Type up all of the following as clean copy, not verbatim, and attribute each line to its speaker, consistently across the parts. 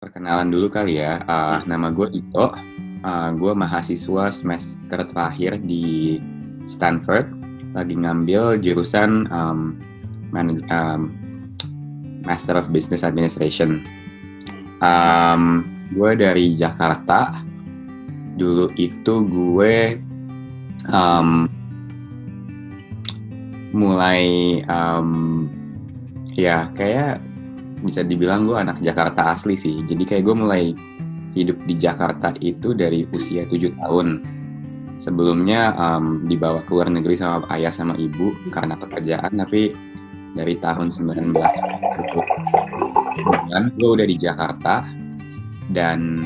Speaker 1: Perkenalan dulu kali ya, nama gue Ito, gue mahasiswa semester terakhir di Stanford, lagi ngambil jurusan Master of Business Administration. Gue dari Jakarta, dulu itu gue mulai ya kayak bisa dibilang gue anak Jakarta asli sih. Jadi kayak gue mulai hidup di Jakarta itu dari usia 7 tahun. Sebelumnya dibawa ke luar negeri sama ayah sama ibu karena pekerjaan, tapi dari tahun 1990 gue udah di Jakarta. Dan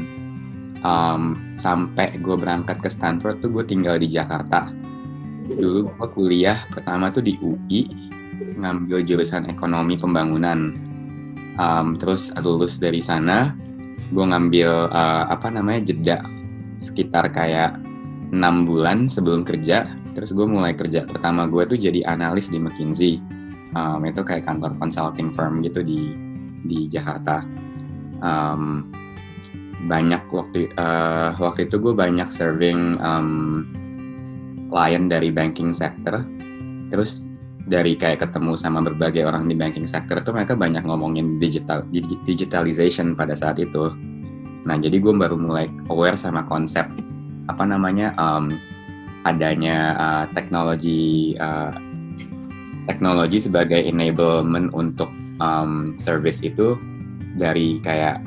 Speaker 1: sampai gue berangkat ke Stanford tuh gue tinggal di Jakarta. Dulu gue kuliah pertama tuh di UI, ngambil jurusan ekonomi pembangunan. Terus lulus dari sana, gue ngambil jeda sekitar kayak 6 bulan sebelum kerja. Terus gue mulai kerja pertama gue tuh jadi analis di McKinsey. Itu kayak kantor consulting firm gitu di Jakarta. Waktu itu gue banyak serving klien dari banking sector. Terus dari kayak ketemu sama berbagai orang di banking sector tuh mereka banyak ngomongin digitalization pada saat itu. Nah, jadi gue baru mulai aware sama konsep adanya teknologi sebagai enablement untuk service itu dari kayak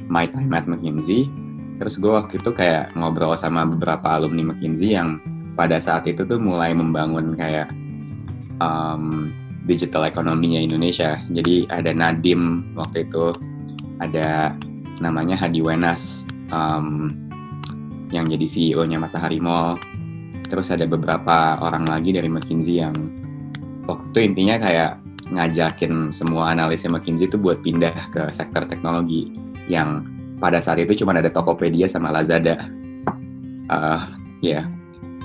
Speaker 1: my time at McKinsey. Terus gue waktu itu kayak ngobrol sama beberapa alumni McKinsey yang pada saat itu tuh mulai membangun kayak digital ekonominya Indonesia. Jadi ada Nadim waktu itu, ada namanya Hadi Wenas yang jadi CEO-nya Matahari Mall. Terus ada beberapa orang lagi dari McKinsey yang waktu itu intinya kayak ngajakin semua analisnya McKinsey itu buat pindah ke sektor teknologi yang pada saat itu cuma ada Tokopedia sama Lazada.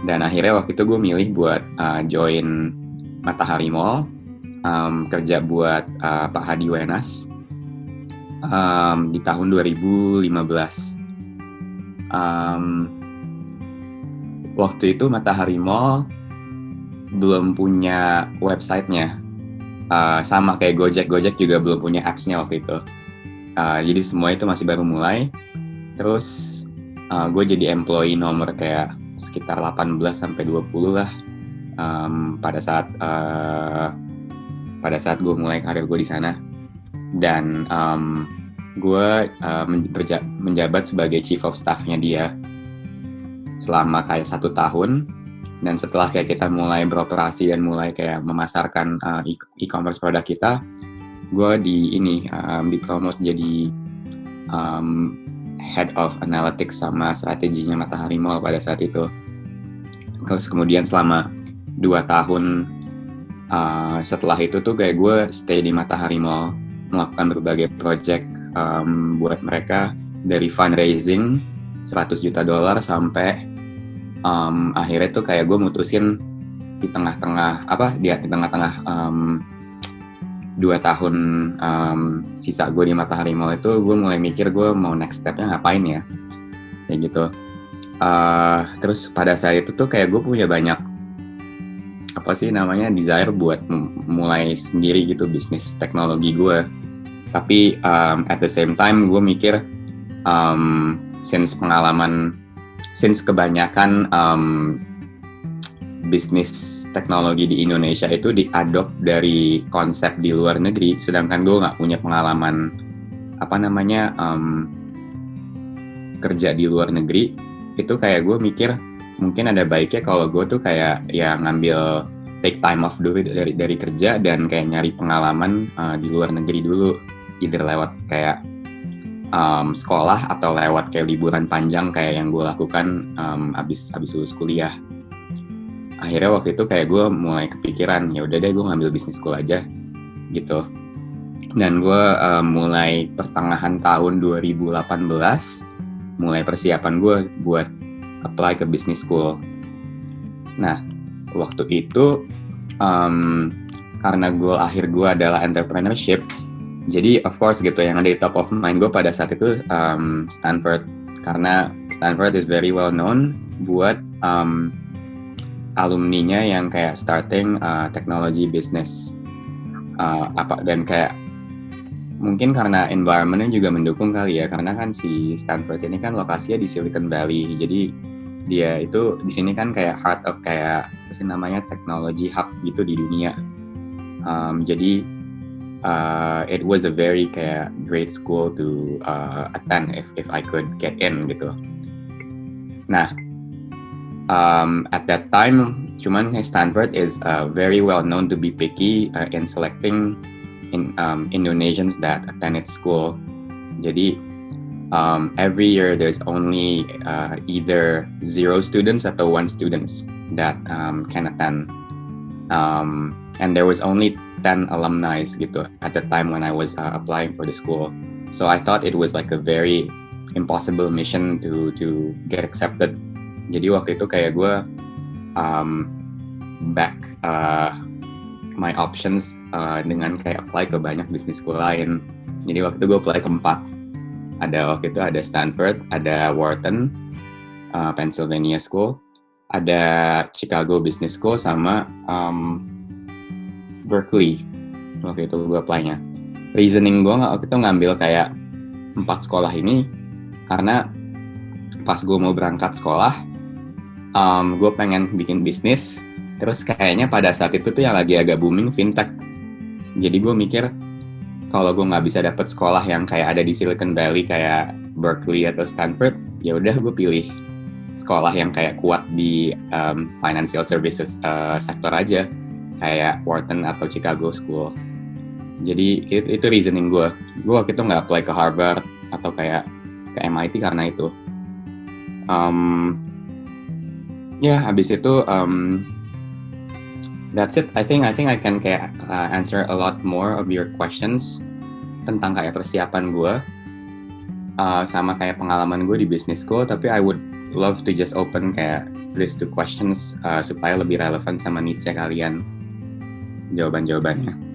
Speaker 1: Dan akhirnya waktu itu gue milih buat join Matahari Mall, kerja buat Pak Hadi Wenas di tahun 2015. Waktu itu Matahari Mall belum punya websitenya, sama kayak Gojek juga belum punya apps-nya waktu itu. Jadi semua itu masih baru mulai. Terus gue jadi employee nomor kayak sekitar 18-20 lah. Pada saat gue mulai karir gue di sana, dan gue menjabat sebagai chief of staff-nya dia selama kayak 1 tahun. Dan setelah kayak kita mulai beroperasi dan mulai kayak memasarkan e-commerce produk kita, gue dipromote jadi head of analytics sama strateginya Matahari Mall pada saat itu. Terus kemudian selama 2 tahun setelah itu tuh kayak gue stay di Matahari Mall, melakukan berbagai project buat mereka, dari fundraising $100 juta sampai akhirnya tuh kayak gue mutusin di tengah-tengah 2 tahun sisa gue di Matahari Mall itu, gue mulai mikir gue mau next step-nya ngapain ya, kayak gitu. Terus pada saat itu tuh kayak gue punya banyak desire buat mulai sendiri gitu bisnis teknologi gue. Tapi at the same time gue mikir since kebanyakan bisnis teknologi di Indonesia itu diadopt dari konsep di luar negeri, sedangkan gue nggak punya pengalaman kerja di luar negeri. Itu kayak gue mikir mungkin ada baiknya kalau gue tuh kayak ya ngambil take time off dulu dari kerja dan kayak nyari pengalaman di luar negeri dulu, either lewat kayak sekolah atau lewat kayak liburan panjang kayak yang gue lakukan abis lulus kuliah. Akhirnya waktu itu kayak gue mulai kepikiran, ya udah deh gue ngambil business school aja gitu. Dan gue mulai pertengahan tahun 2018 mulai persiapan gue buat apply ke business school. Nah, waktu itu karena goal akhir gue adalah entrepreneurship, Jadi of course gitu yang ada di top of mind gue pada saat itu Stanford, karena Stanford is very well known buat alumninya yang kayak starting technology business dan kayak mungkin karena environment-nya juga mendukung kali ya, karena kan si Stanford ini kan lokasinya di Silicon Valley, jadi dia itu di sini kan kayak heart of kayak apa sih namanya technology hub gitu di dunia. Jadi it was a very kayak great school to attend if I could get in gitu. Nah, at that time, cuman Stanford is very well known to be picky in selecting Indonesians that attend its school. Jadi every year there's only either 0 students atau 1 students that can attend. And there was only 10 alumni gitu at the time when I was applying for the school. So I thought it was like a very impossible mission to get accepted. Jadi waktu itu kayak gue back my options dengan kayak apply ke banyak business school lain. Jadi waktu itu gue apply ke 4. Waktu itu ada Stanford, ada Wharton, Pennsylvania School, ada Chicago Business School, sama Berkeley. Waktu itu gue apply-nya. Reasoning gue waktu itu ngambil kayak 4 sekolah ini karena pas gue mau berangkat sekolah, gue pengen bikin bisnis. Terus kayaknya pada saat itu tuh yang lagi agak booming fintech. Jadi gue mikir kalau gue nggak bisa dapet sekolah yang kayak ada di Silicon Valley kayak Berkeley atau Stanford, ya udah gue pilih sekolah yang kayak kuat di financial services sektor aja, kayak Wharton atau Chicago School. Jadi itu reasoning gue. Gue waktu itu nggak apply ke Harvard atau kayak ke MIT karena itu. Habis itu that's it. I think I can kayak answer a lot more of your questions tentang kayak persiapan gue sama kayak pengalaman gue di business school. Tapi I would love to just open kayak list to questions supaya lebih relevan sama needs-nya kalian jawaban-jawabannya.